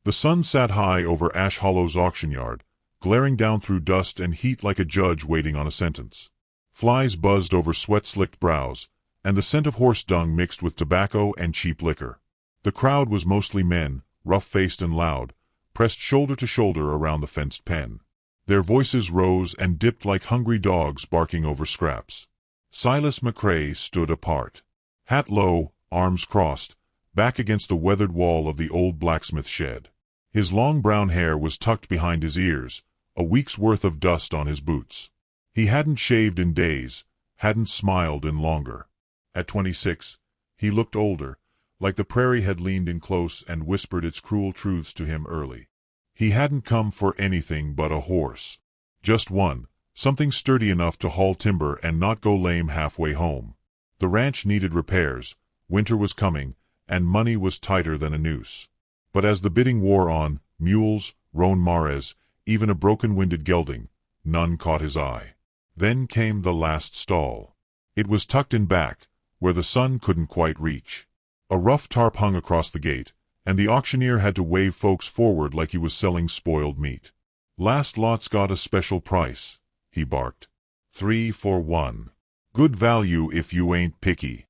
The sun sat high over Ash Hollow's auction yard, glaring down through dust and heat like a judge waiting on a sentence. Flies buzzed over sweat-slicked brows, and the scent of horse dung mixed with tobacco and cheap liquor. The crowd was mostly men, rough-faced and loud, pressed shoulder to shoulder around the fenced pen. Their voices rose and dipped like hungry dogs barking over scraps. Silas McCrae stood apart. Hat low, arms crossed, back against the weathered wall of the old blacksmith shed. His long brown hair was tucked behind his ears, a week's worth of dust on his boots. He hadn't shaved in days, hadn't smiled in longer. At 26, he looked older, like the prairie had leaned in close and whispered its cruel truths to him early. He hadn't come for anything but a horse. Just one, something sturdy enough to haul timber and not go lame halfway home. The ranch needed repairs, winter was coming, and money was tighter than a noose. But as the bidding wore on, mules, roan mares, even a broken-winded gelding, none caught his eye. Then came the last stall. It was tucked in back, where the sun couldn't quite reach. A rough tarp hung across the gate, and the auctioneer had to wave folks forward like he was selling spoiled meat. "Last lot's got a special price," he barked. 3 for 1. Good value if you ain't picky.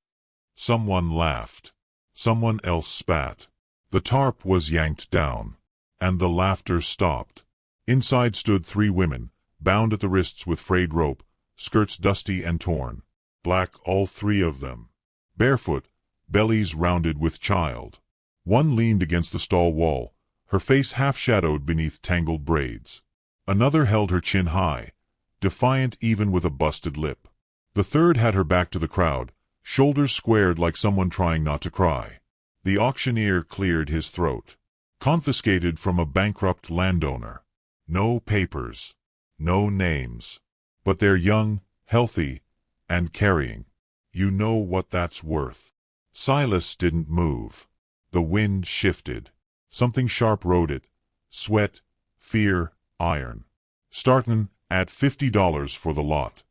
Someone laughed. Someone else spat. The tarp was yanked down, and the laughter stopped. Inside stood 3 women, bound at the wrists with frayed rope, skirts dusty and torn. Black, all 3 of them. Barefoot, bellies rounded with child. One leaned against the stall wall, her face half-shadowed beneath tangled braids. Another held her chin high, defiant even with a busted lip. The third had her back to the crowd, shoulders squared like someone trying not to cry. The auctioneer cleared his throat. Confiscated from a bankrupt landowner. No papers. No names. But they're young, healthy, and carrying. You know what that's worth. Silas didn't move. The wind shifted. Something sharp rode it. Sweat, fear, iron. Startin' at $50 for the lot.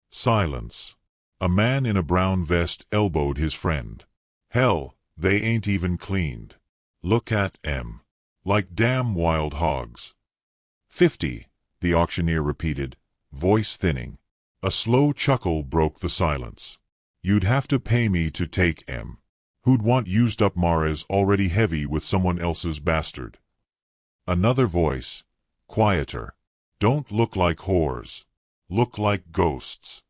Silence. A man in a brown vest elbowed his friend. "Hell, they ain't even cleaned. Look at 'em. Like damn wild hogs." 50, the auctioneer repeated, voice thinning. A slow chuckle broke the silence. "You'd have to pay me to take 'em. Who'd want used-up mares already heavy with someone else's bastard?" Another voice, quieter. "Don't look like whores. Look like ghosts."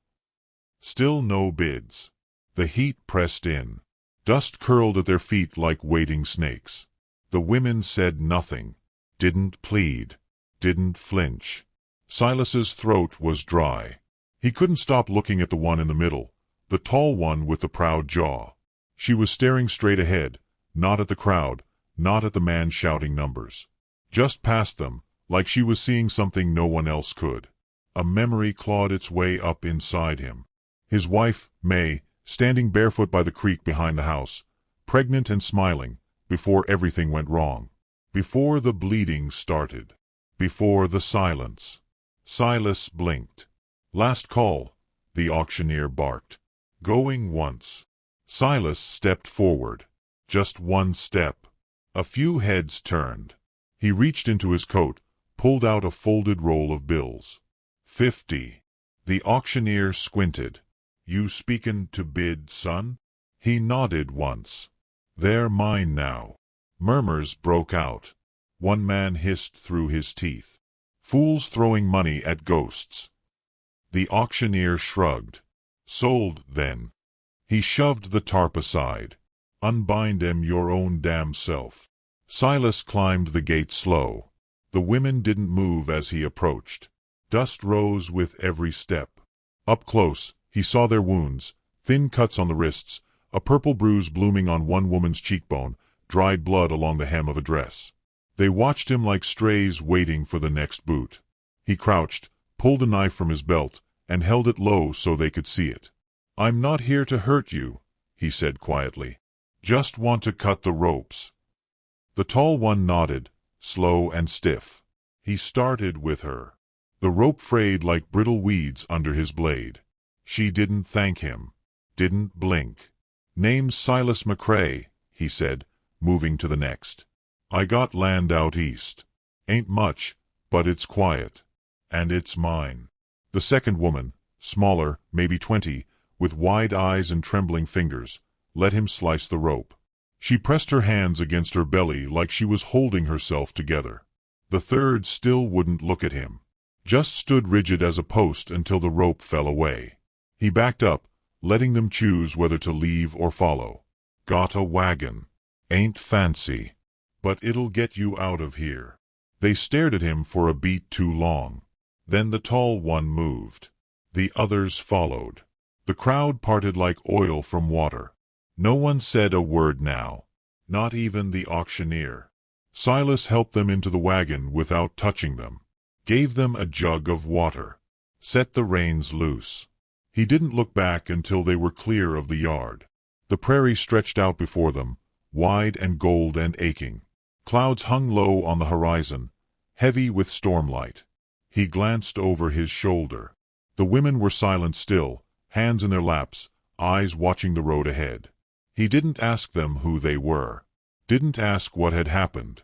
Still no bids. The heat pressed in. Dust curled at their feet like waiting snakes. The women said nothing. Didn't plead. Didn't flinch. Silas's throat was dry. He couldn't stop looking at the one in the middle, the tall one with the proud jaw. She was staring straight ahead, not at the crowd, not at the man shouting numbers. Just past them, like she was seeing something no one else could. A memory clawed its way up inside him. His wife, May, standing barefoot by the creek behind the house, pregnant and smiling, before everything went wrong. Before the bleeding started. Before the silence. Silas blinked. "Last call," the auctioneer barked. "Going once." Silas stepped forward. Just one step. A few heads turned. He reached into his coat, pulled out a folded roll of bills. 50. The auctioneer squinted. "You speakin' to bid, son?" He nodded once. "They're mine now." Murmurs broke out. One man hissed through his teeth. "Fools throwing money at ghosts." The auctioneer shrugged. "Sold, then." He shoved the tarp aside. "Unbind 'em your own damn self." Silas climbed the gate slow. The women didn't move as he approached. Dust rose with every step. Up close, he saw their wounds, thin cuts on the wrists, a purple bruise blooming on one woman's cheekbone, dried blood along the hem of a dress. They watched him like strays waiting for the next boot. He crouched, pulled a knife from his belt, and held it low so they could see it. "I'm not here to hurt you," he said quietly. "Just want to cut the ropes." The tall one nodded, slow and stiff. He started with her. The rope frayed like brittle weeds under his blade. She didn't thank him. Didn't blink. "Name's Silas McCrae," he said, moving to the next. I got land out east. Ain't much, but it's quiet. And it's mine. The second woman, smaller, maybe 20, with wide eyes and trembling fingers, let him slice the rope. She pressed her hands against her belly like she was holding herself together. The third still wouldn't look at him. Just stood rigid as a post until the rope fell away. He backed up, letting them choose whether to leave or follow. Got a wagon. Ain't fancy. But it'll get you out of here. They stared at him for a beat too long. Then the tall one moved. The others followed. The crowd parted like oil from water. No one said a word now. Not even the auctioneer. Silas helped them into the wagon without touching them. Gave them a jug of water. Set the reins loose. He didn't look back until they were clear of the yard. The prairie stretched out before them, wide and gold and aching. Clouds hung low on the horizon, heavy with stormlight. He glanced over his shoulder. The women were silent still, hands in their laps, eyes watching the road ahead. He didn't ask them who they were. Didn't ask what had happened.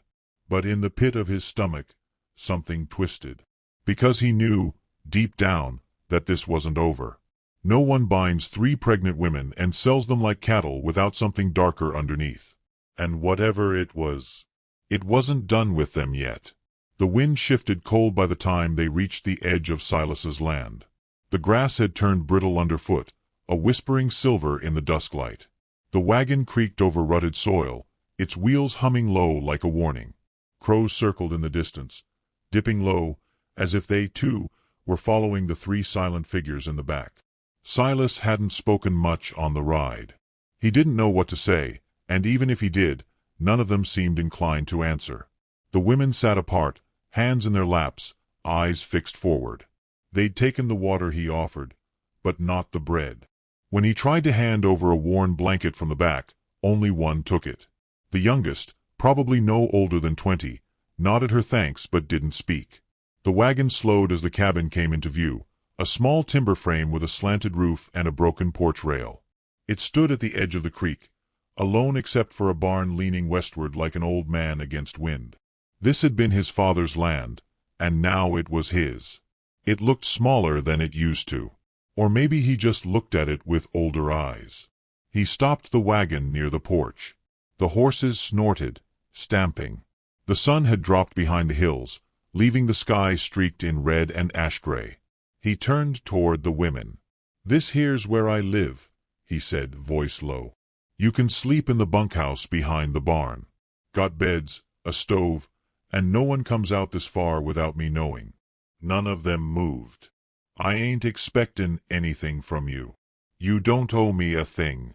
But in the pit of his stomach, something twisted. Because he knew, deep down, that this wasn't over. No one binds 3 pregnant women and sells them like cattle without something darker underneath. And whatever it was, it wasn't done with them yet. The wind shifted cold by the time they reached the edge of Silas's land. The grass had turned brittle underfoot, a whispering silver in the dusklight. The wagon creaked over rutted soil, its wheels humming low like a warning. Crows circled in the distance, dipping low, as if they, too, were following the 3 silent figures in the back. Silas hadn't spoken much on the ride. He didn't know what to say, and even if he did, none of them seemed inclined to answer. The women sat apart, hands in their laps, eyes fixed forward. They'd taken the water he offered, but not the bread. When he tried to hand over a worn blanket from the back, only one took it. The youngest, probably no older than 20, nodded her thanks but didn't speak. The wagon slowed as the cabin came into view, a small timber frame with a slanted roof and a broken porch rail. It stood at the edge of the creek, alone except for a barn leaning westward like an old man against wind. This had been his father's land, and now it was his. It looked smaller than it used to. Or maybe he just looked at it with older eyes. He stopped the wagon near the porch. The horses snorted, stamping. The sun had dropped behind the hills, leaving the sky streaked in red and ash-gray. He turned toward the women. "This here's where I live," he said, voice low. "You can sleep in the bunkhouse behind the barn. Got beds, a stove, and no one comes out this far without me knowing." None of them moved. "I ain't expectin' anything from you. You don't owe me a thing."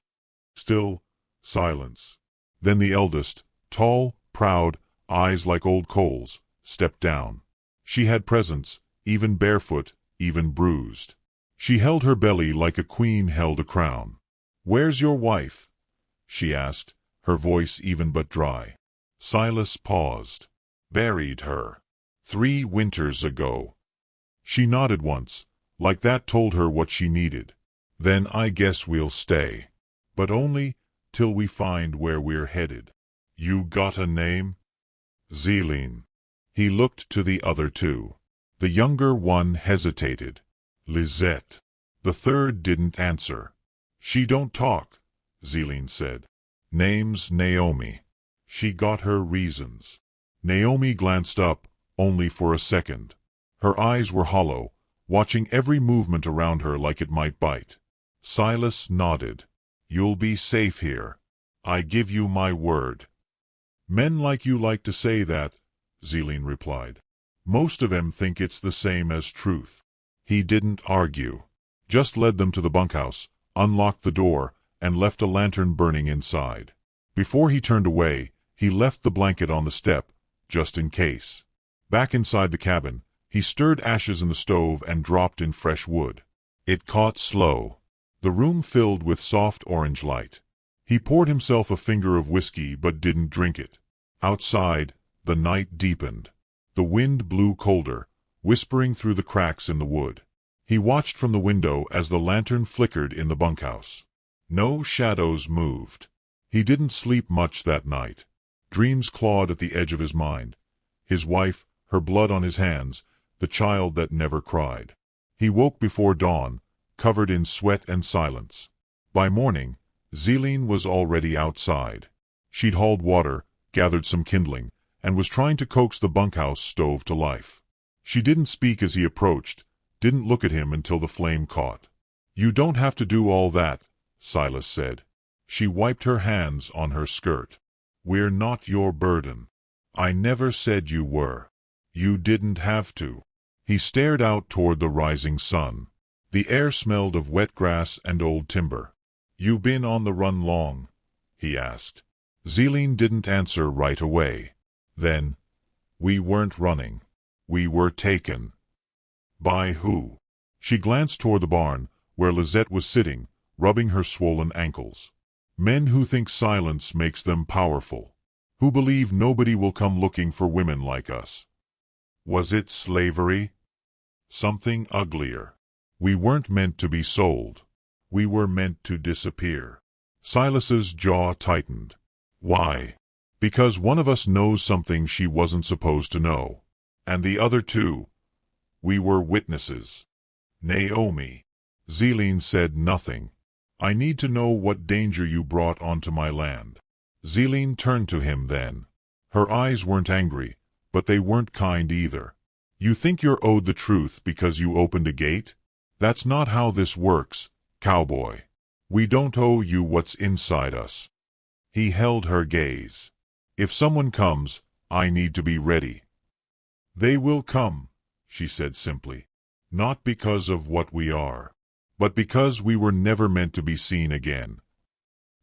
Still, silence. Then the eldest, tall, proud, eyes like old coals, stepped down. She had presence, even barefoot, even bruised. She held her belly like a queen held a crown. "Where's your wife?" she asked, her voice even but dry. Silas paused. "Buried her. 3 winters ago." She nodded once, like that told her what she needed. "Then I guess we'll stay. But only till we find where we're headed." "You got a name?" "Zeline." He looked to the other 2. The younger one hesitated. "Lizette." The third didn't answer. "She don't talk," Zeline said. "Name's Naomi." She got her reasons. Naomi glanced up, only for a second. Her eyes were hollow, watching every movement around her like it might bite. Silas nodded. "You'll be safe here. I give you my word." "Men like you like to say that," Zeline replied. "Most of 'em think it's the same as truth." He didn't argue. Just led them to the bunkhouse, unlocked the door, and left a lantern burning inside. Before he turned away, he left the blanket on the step, just in case. Back inside the cabin, he stirred ashes in the stove and dropped in fresh wood. It caught slow. The room filled with soft orange light. He poured himself a finger of whiskey but didn't drink it. Outside, the night deepened. The wind blew colder, whispering through the cracks in the wood. He watched from the window as the lantern flickered in the bunkhouse. No shadows moved. He didn't sleep much that night. Dreams clawed at the edge of his mind. His wife, her blood on his hands, the child that never cried. He woke before dawn, covered in sweat and silence. By morning, Zeline was already outside. She'd hauled water, gathered some kindling, and was trying to coax the bunkhouse stove to life. She didn't speak as he approached, didn't look at him until the flame caught. "You don't have to do all that," Silas said. She wiped her hands on her skirt. "We're not your burden. I never said you were. You didn't have to." He stared out toward the rising sun. The air smelled of wet grass and old timber. "You been on the run long?" he asked. Zeline didn't answer right away. Then, "We weren't running. We were taken." "By who?" She glanced toward the barn, where Lizette was sitting, rubbing her swollen ankles. "Men who think silence makes them powerful. Who believe nobody will come looking for women like us." "Was it slavery?" "Something uglier. We weren't meant to be sold. We were meant to disappear." Silas's jaw tightened. "Why?" "Because one of us knows something she wasn't supposed to know. And the other two. We were witnesses." "Naomi." Zeline said nothing. "I need to know what danger you brought onto my land." Zeline turned to him then. Her eyes weren't angry, but they weren't kind either. "You think you're owed the truth because you opened a gate? That's not how this works, cowboy. We don't owe you what's inside us." He held her gaze. "If someone comes, I need to be ready." "They will come," she said simply. "Not because of what we are, but because we were never meant to be seen again."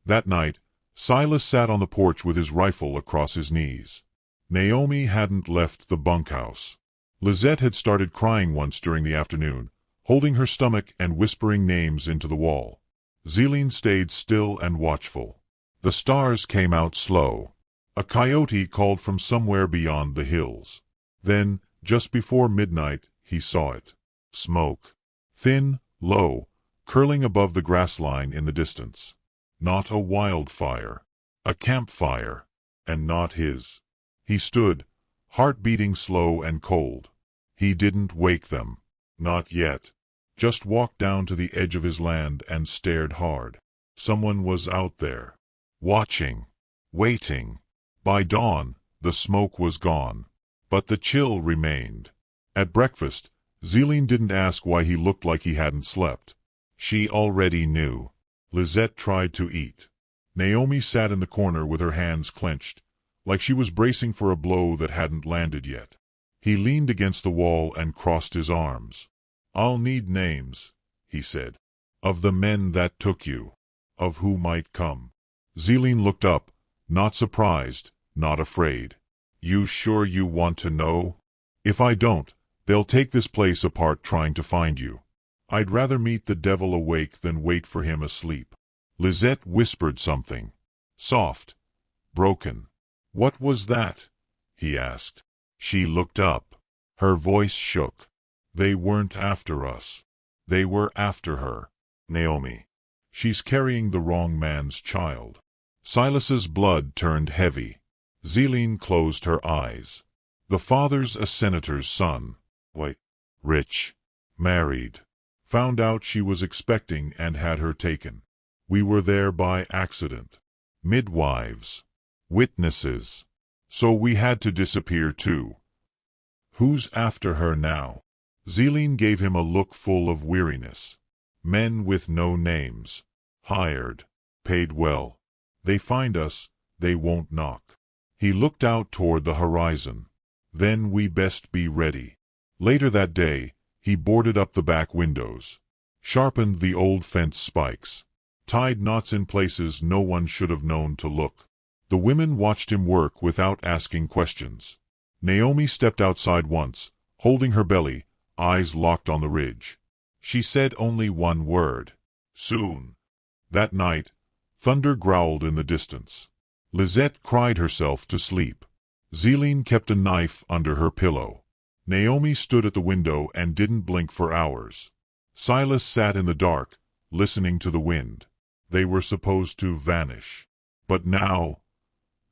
That night, Silas sat on the porch with his rifle across his knees. Naomi hadn't left the bunkhouse. Lizette had started crying once during the afternoon, holding her stomach and whispering names into the wall. Zeline stayed still and watchful. The stars came out slow. A coyote called from somewhere beyond the hills. Then, just before midnight, he saw it. Smoke. Thin, low, curling above the grass line in the distance. Not a wildfire. A campfire. And not his. He stood, heart beating slow and cold. He didn't wake them. Not yet. Just walked down to the edge of his land and stared hard. Someone was out there. Watching. Waiting. By dawn, the smoke was gone. But the chill remained. At breakfast, Zeline didn't ask why he looked like he hadn't slept. She already knew. Lizette tried to eat. Naomi sat in the corner with her hands clenched, like she was bracing for a blow that hadn't landed yet. He leaned against the wall and crossed his arms. "I'll need names," he said. "Of the men that took you. Of who might come." Zeline looked up, not surprised, not afraid. "You sure you want to know? If I don't, they'll take this place apart trying to find you. I'd rather meet the devil awake than wait for him asleep." Lizette whispered something. Soft. Broken. "What was that?" he asked. She looked up. Her voice shook. "They weren't after us. They were after her. Naomi. She's carrying the wrong man's child." Silas's blood turned heavy. Zeline closed her eyes. The father's a senator's son. White. Rich. Married. Found out she was expecting and had her taken. We were there by accident. Midwives. Witnesses. So we had to disappear too. Who's after her now? Zeline gave him a look full of weariness. Men with no names. Hired. Paid well. They find us, they won't knock. He looked out toward the horizon. Then we best be ready. Later that day, he boarded up the back windows. Sharpened the old fence spikes. Tied knots in places no one should have known to look. The women watched him work without asking questions. Naomi stepped outside once, holding her belly, eyes locked on the ridge. She said only one word. Soon. That night, thunder growled in the distance. Lizette cried herself to sleep. Zeline kept a knife under her pillow. Naomi stood at the window and didn't blink for hours. Silas sat in the dark, listening to the wind. They were supposed to vanish. But now,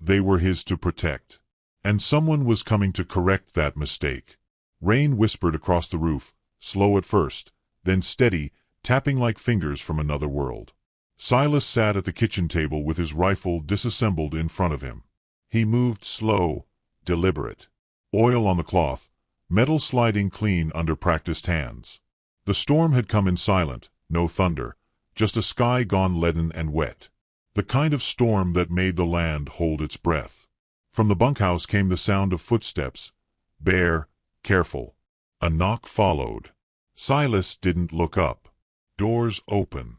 They were his to protect. And someone was coming to correct that mistake. Rain whispered across the roof, slow at first, then steady, tapping like fingers from another world. Silas sat at the kitchen table with his rifle disassembled in front of him. He moved slow, deliberate. Oil on the cloth, metal sliding clean under practiced hands. The storm had come in silent, no thunder, just a sky gone leaden and wet. The kind of storm that made the land hold its breath. From the bunkhouse came the sound of footsteps, bare, careful. A knock followed. Silas didn't look up. Doors open.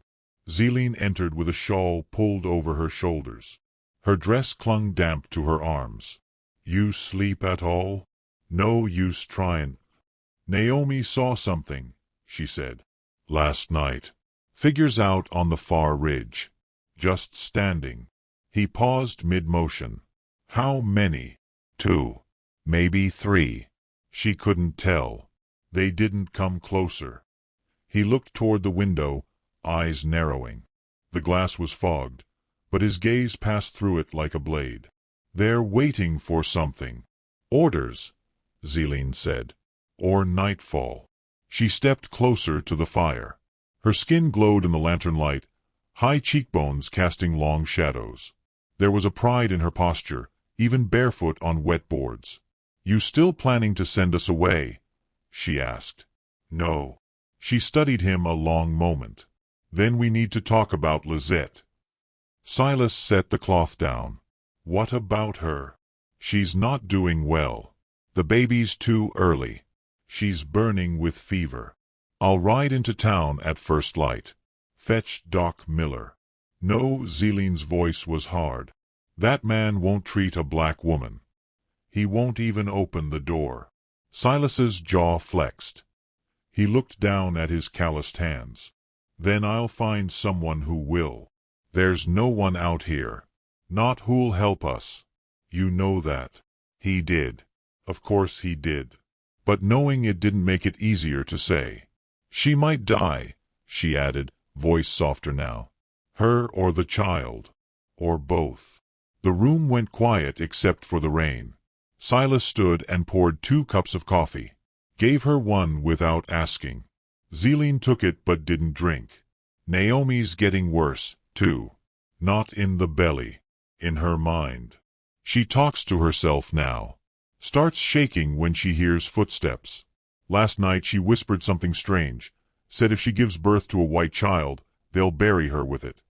Zeline entered with a shawl pulled over her shoulders. Her dress clung damp to her arms. "You sleep at all? No use tryin'." "Naomi saw something," she said. "Last night. Figures out on the far ridge. Just standing." He paused mid-motion. "How many?" "2. Maybe 3. She couldn't tell. They didn't come closer." He looked toward the window, eyes narrowing. The glass was fogged, but his gaze passed through it like a blade. "They're waiting for something." "Orders," Zeline said. "Or nightfall." She stepped closer to the fire. Her skin glowed in the lantern light, high cheekbones casting long shadows. There was a pride in her posture, even barefoot on wet boards. "You still planning to send us away?" she asked. "No." She studied him a long moment. "Then we need to talk about Lizette." Silas set the cloth down. "What about her?" "She's not doing well. The baby's too early. She's burning with fever. I'll ride into town at first light. Fetch Doc Miller." "No," Zeline's voice was hard. "That man won't treat a black woman. He won't even open the door." Silas's jaw flexed. He looked down at his calloused hands. "Then I'll find someone who will. There's no one out here. Not who'll help us. You know that." He did. Of course he did. But knowing it didn't make it easier to say. "She might die," she added, voice softer now. "Her or the child. Or both." The room went quiet except for the rain. Silas stood and poured 2 cups of coffee. Gave her one without asking. Zeline took it but didn't drink. "Naomi's getting worse, too. Not in the belly. In her mind. She talks to herself now. Starts shaking when she hears footsteps. Last night she whispered something strange. Said if she gives birth to a white child, they'll bury her with it."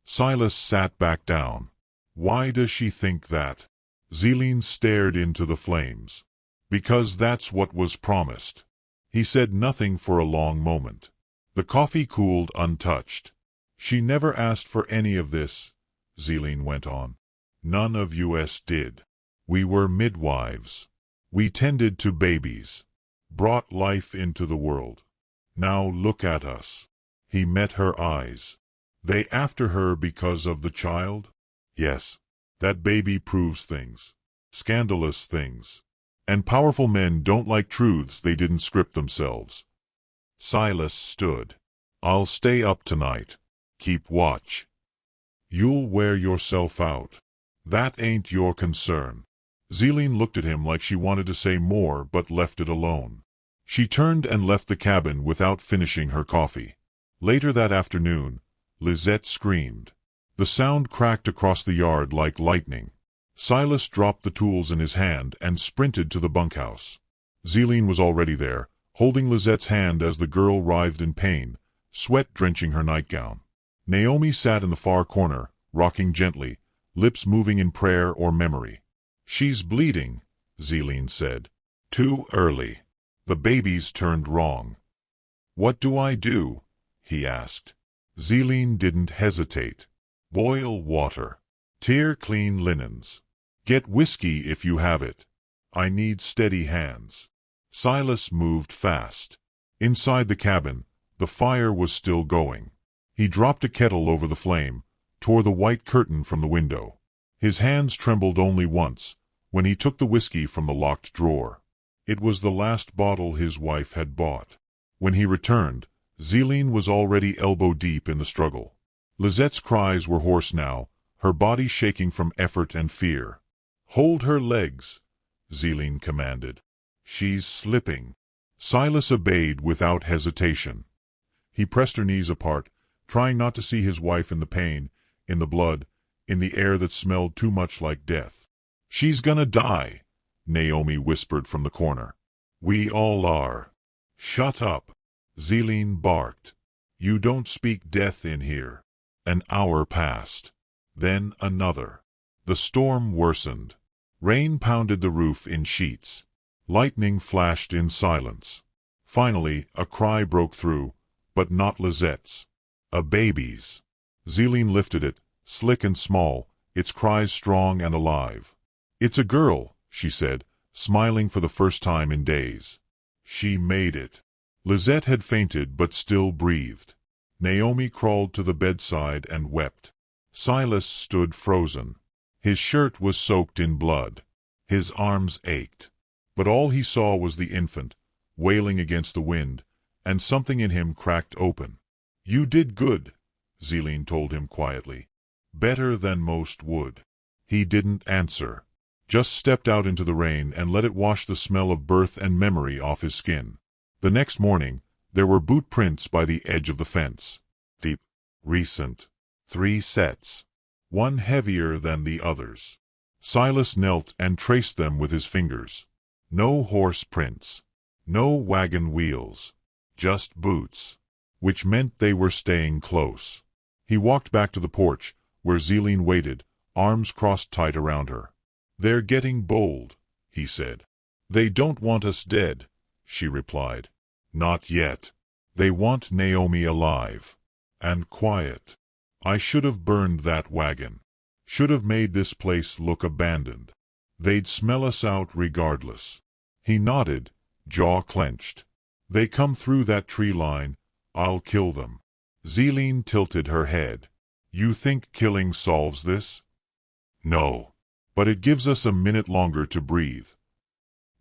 Silas sat back down. "Why does she think that?" Zeline stared into the flames. "Because that's what was promised." He said nothing for a long moment. The coffee cooled untouched. "She never asked for any of this," Zeline went on. "None of us did. We were midwives. We tended to babies. Brought life into the world. Now look at us." He met her eyes. "They after her because of the child?" "Yes. That baby proves things. Scandalous things. And powerful men don't like truths they didn't script themselves." Silas stood. "I'll stay up tonight. Keep watch. You'll wear yourself out. That ain't your concern." Zeline looked at him like she wanted to say more but left it alone. She turned and left the cabin without finishing her coffee. Later that afternoon, Lizette screamed. The sound cracked across the yard like lightning. Silas dropped the tools in his hand and sprinted to the bunkhouse. Zeline was already there, holding Lizette's hand as the girl writhed in pain, sweat drenching her nightgown. Naomi sat in the far corner, rocking gently, lips moving in prayer or memory. "She's bleeding," Zeline said. "Too early. The baby's turned wrong." "What do I do?" he asked. Zeline didn't hesitate. "Boil water. Tear clean linens. Get whiskey if you have it. I need steady hands." Silas moved fast. Inside the cabin, the fire was still going. He dropped a kettle over the flame, tore the white curtain from the window. His hands trembled only once, when he took the whiskey from the locked drawer. It was the last bottle his wife had bought. When he returned, Zeline was already elbow-deep in the struggle. Lizette's cries were hoarse now, her body shaking from effort and fear. "Hold her legs," Zeline commanded. "She's slipping." Silas obeyed without hesitation. He pressed her knees apart, trying not to see his wife in the pain, in the blood, in the air that smelled too much like death. "She's gonna die," Naomi whispered from the corner. "We all are." "Shut up," Zeline barked. "You don't speak death in here." An hour passed. Then another. The storm worsened. Rain pounded the roof in sheets. Lightning flashed in silence. Finally, a cry broke through, but not Lizette's. A baby's. Zeline lifted it, slick and small, its cries strong and alive. "It's a girl," she said, smiling for the first time in days. She made it. Lisette had fainted but still breathed. Naomi crawled to the bedside and wept. Silas stood frozen. His shirt was soaked in blood. His arms ached. But all he saw was the infant, wailing against the wind, and something in him cracked open. "You did good," Zeline told him quietly. "Better than most would." He didn't answer. Just stepped out into the rain and let it wash the smell of birth and memory off his skin. The next morning, there were boot prints by the edge of the fence. Deep, recent. 3 sets. One heavier than the others. Silas knelt and traced them with his fingers. No horse prints. No wagon wheels. Just boots. Which meant they were staying close. He walked back to the porch, where Zeline waited, arms crossed tight around her. "They're getting bold," he said. "They don't want us dead," she replied. "Not yet. They want Naomi alive. And quiet. I should have burned that wagon. Should have made this place look abandoned. They'd smell us out regardless." He nodded, jaw clenched. "They come through that tree line, I'll kill them." Zeline tilted her head. "You think killing solves this?" "No. But it gives us a minute longer to breathe."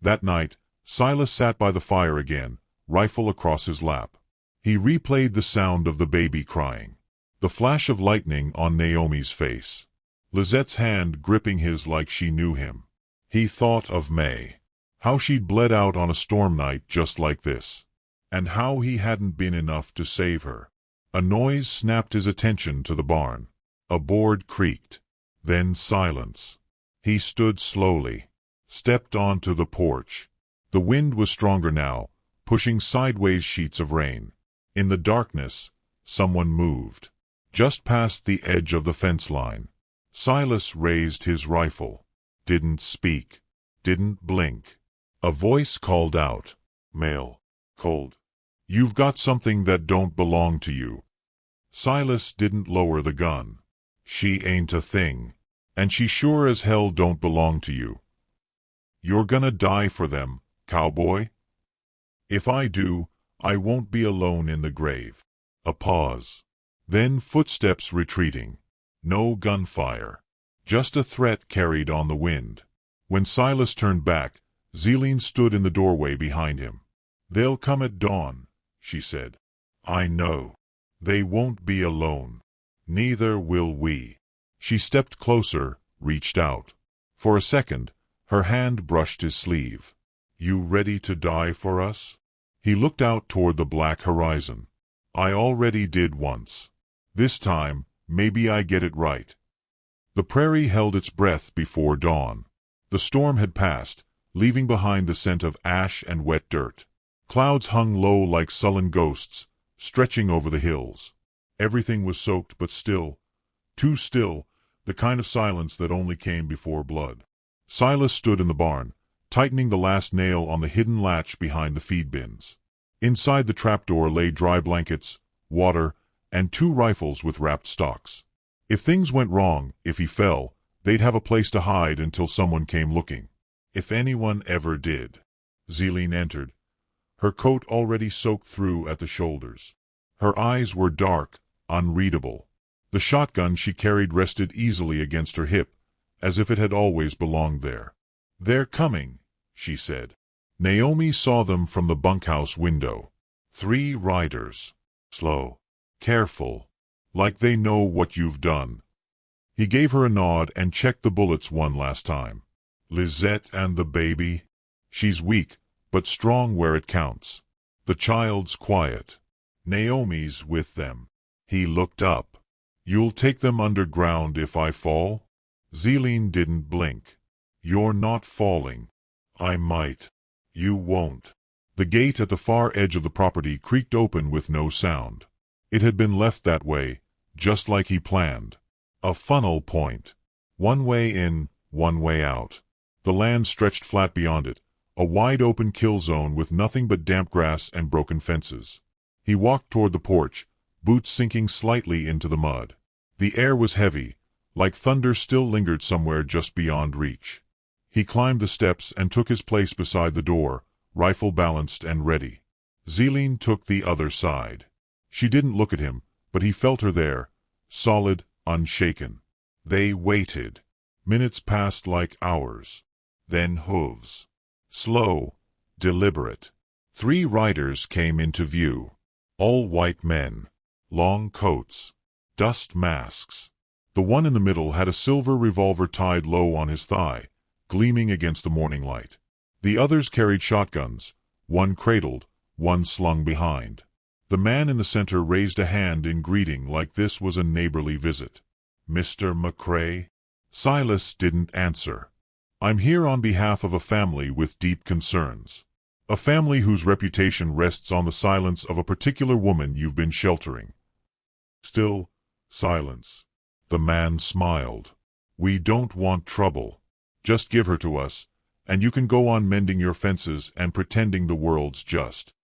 That night, Silas sat by the fire again, rifle across his lap. He replayed the sound of the baby crying. The flash of lightning on Naomi's face. Lizette's hand gripping his like she knew him. He thought of May. How she'd bled out on a storm night just like this. And how he hadn't been enough to save her. A noise snapped his attention to the barn. A board creaked. Then silence. He stood slowly. Stepped onto the porch. The wind was stronger now, pushing sideways sheets of rain. In the darkness, someone moved. Just past the edge of the fence line. Silas raised his rifle. Didn't speak. Didn't blink. A voice called out. "Male. Cold. You've got something that don't belong to you." Silas didn't lower the gun. "She ain't a thing. And she sure as hell don't belong to you. You're gonna die for them, cowboy. If I do, I won't be alone in the grave." A pause. Then footsteps retreating. No gunfire. Just a threat carried on the wind. When Silas turned back, Zeline stood in the doorway behind him. "They'll come at dawn," she said. "I know. They won't be alone. Neither will we." She stepped closer, reached out. For a second, her hand brushed his sleeve. "You ready to die for us?" He looked out toward the black horizon. "I already did once. This time, maybe I get it right." The prairie held its breath before dawn. The storm had passed, leaving behind the scent of ash and wet dirt. Clouds hung low like sullen ghosts, stretching over the hills. Everything was soaked but still. Too still, the kind of silence that only came before blood. Silas stood in the barn, tightening the last nail on the hidden latch behind the feed bins. Inside the trapdoor lay dry blankets, water, and 2 rifles with wrapped stocks. If things went wrong, if he fell, they'd have a place to hide until someone came looking. If anyone ever did. Zeline entered, her coat already soaked through at the shoulders. Her eyes were dark, unreadable. The shotgun she carried rested easily against her hip, as if it had always belonged there. "They're coming," she said. Naomi saw them from the bunkhouse window. 3 riders. Slow. Careful. Like they know what you've done. He gave her a nod and checked the bullets one last time. Lizette and the baby? She's weak, but strong where it counts. The child's quiet. Naomi's with them. He looked up. You'll take them underground if I fall? Zeline didn't blink. You're not falling. I might. You won't. The gate at the far edge of the property creaked open with no sound. It had been left that way, just like he planned. A funnel point. One way in, one way out. The land stretched flat beyond it, a wide-open kill zone with nothing but damp grass and broken fences. He walked toward the porch, boots sinking slightly into the mud. The air was heavy, like thunder still lingered somewhere just beyond reach. He climbed the steps and took his place beside the door, rifle balanced and ready. Zeline took the other side. She didn't look at him, but he felt her there, solid, unshaken. They waited. Minutes passed like hours. Then hooves. Slow, deliberate. 3 riders came into view. All white men. Long coats. Dust masks. The one in the middle had a silver revolver tied low on his thigh, gleaming against the morning light. The others carried shotguns, one cradled, one slung behind. The man in the center raised a hand in greeting like this was a neighborly visit. Mr. McCrae? Silas didn't answer. I'm here on behalf of a family with deep concerns. A family whose reputation rests on the silence of a particular woman you've been sheltering. Still, silence. The man smiled. We don't want trouble. Just give her to us, and you can go on mending your fences and pretending the world's just.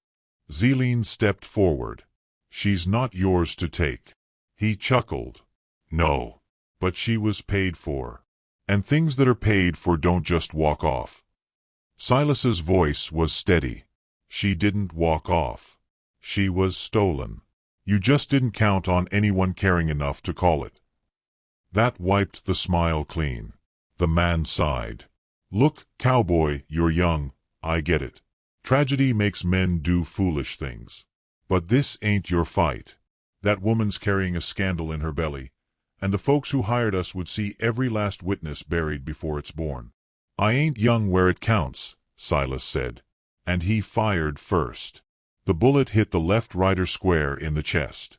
Zeline stepped forward. She's not yours to take. He chuckled. No, but she was paid for. And things that are paid for don't just walk off. Silas's voice was steady. She didn't walk off. She was stolen. You just didn't count on anyone caring enough to call it. That wiped the smile clean. The man sighed. Look, cowboy, you're young, I get it. Tragedy makes men do foolish things. But this ain't your fight. That woman's carrying a scandal in her belly, and the folks who hired us would see every last witness buried before it's born. I ain't young where it counts, Silas said. And he fired first. The bullet hit the left rider square in the chest.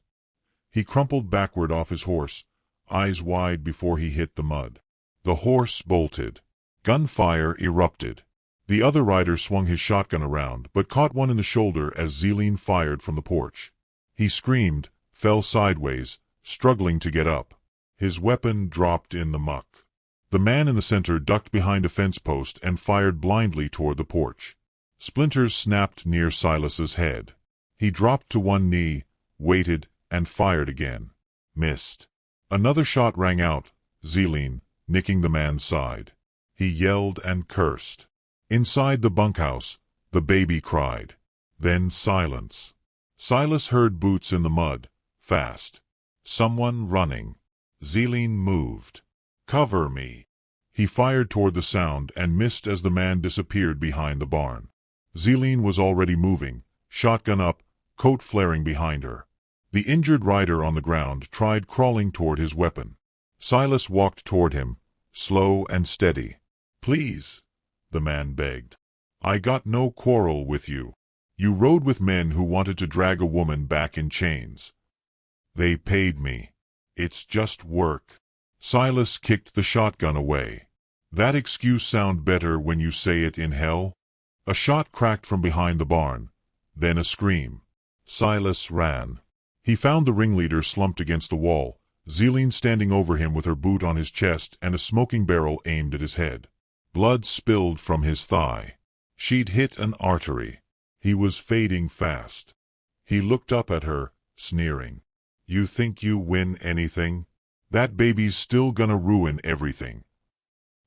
He crumpled backward off his horse, eyes wide before he hit the mud. The horse bolted. Gunfire erupted. The other rider swung his shotgun around, but caught one in the shoulder as Zeline fired from the porch. He screamed, fell sideways, struggling to get up. His weapon dropped in the muck. The man in the center ducked behind a fence post and fired blindly toward the porch. Splinters snapped near Silas's head. He dropped to one knee, waited, and fired again. Missed. Another shot rang out, Zeline, nicking the man's side. He yelled and cursed. Inside the bunkhouse, the baby cried. Then silence. Silas heard boots in the mud, fast. Someone running. Zeline moved. Cover me. He fired toward the sound and missed as the man disappeared behind the barn. Zeline was already moving, shotgun up, coat flaring behind her. The injured rider on the ground tried crawling toward his weapon. Silas walked toward him, slow and steady. Please, the man begged. I got no quarrel with you. You rode with men who wanted to drag a woman back in chains. They paid me. It's just work. Silas kicked the shotgun away. That excuse sound better when you say it in hell? A shot cracked from behind the barn, then a scream. Silas ran. He found the ringleader slumped against the wall, Zeline standing over him with her boot on his chest and a smoking barrel aimed at his head. Blood spilled from his thigh. She'd hit an artery. He was fading fast. He looked up at her, sneering. You think you win anything? That baby's still gonna ruin everything.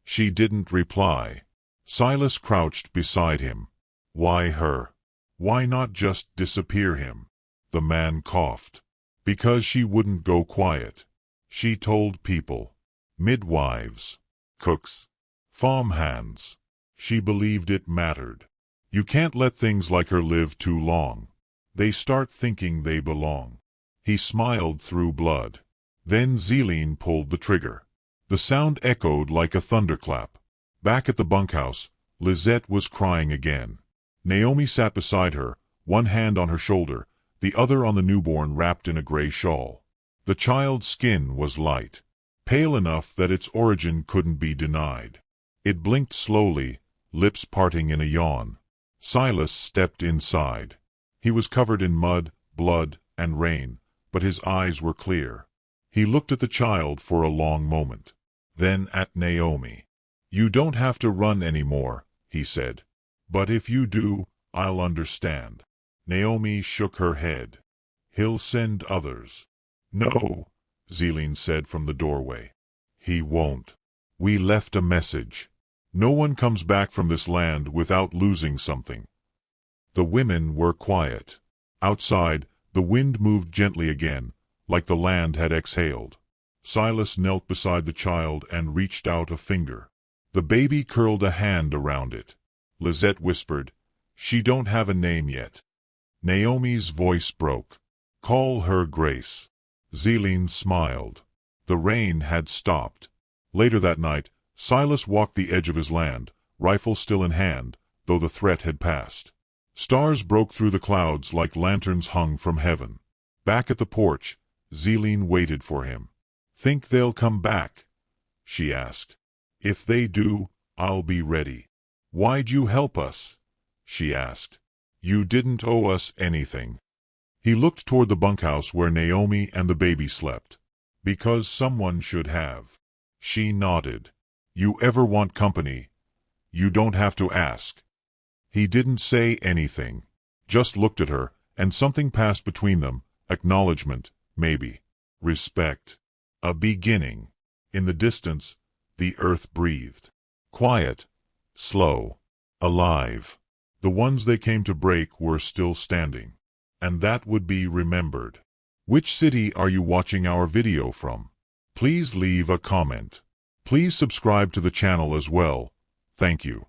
She didn't reply. Silas crouched beside him. Why her? Why not just disappear him? The man coughed. Because she wouldn't go quiet. She told people. Midwives. Cooks. Farmhands. She believed it mattered. You can't let things like her live too long. They start thinking they belong. He smiled through blood. Then Zeline pulled the trigger. The sound echoed like a thunderclap. Back at the bunkhouse, Lizette was crying again. Naomi sat beside her, one hand on her shoulder, the other on the newborn wrapped in a gray shawl. The child's skin was light, pale enough that its origin couldn't be denied. It blinked slowly, lips parting in a yawn. Silas stepped inside. He was covered in mud, blood, and rain, but his eyes were clear. He looked at the child for a long moment. Then at Naomi. "You don't have to run anymore," he said. "But if you do, I'll understand." Naomi shook her head. "He'll send others." "No," Zeline said from the doorway. "He won't. We left a message. No one comes back from this land without losing something." The women were quiet. Outside, the wind moved gently again, like the land had exhaled. Silas knelt beside the child and reached out a finger. The baby curled a hand around it. Lizette whispered, "She don't have a name yet." Naomi's voice broke. "Call her Grace." Zeline smiled. The rain had stopped. Later that night, Silas walked the edge of his land, rifle still in hand, though the threat had passed. Stars broke through the clouds like lanterns hung from heaven. Back at the porch, Zeline waited for him. "Think they'll come back?" she asked. "If they do, I'll be ready." "Why'd you help us?" she asked. "You didn't owe us anything." He looked toward the bunkhouse where Naomi and the baby slept. "Because someone should have." She nodded. "You ever want company? You don't have to ask." He didn't say anything, just looked at her, and something passed between them, acknowledgement, maybe. Respect. A beginning. In the distance, the earth breathed. Quiet. Slow. Alive. The ones they came to break were still standing. And that would be remembered. Which city are you watching our video from? Please leave a comment. Please subscribe to the channel as well. Thank you.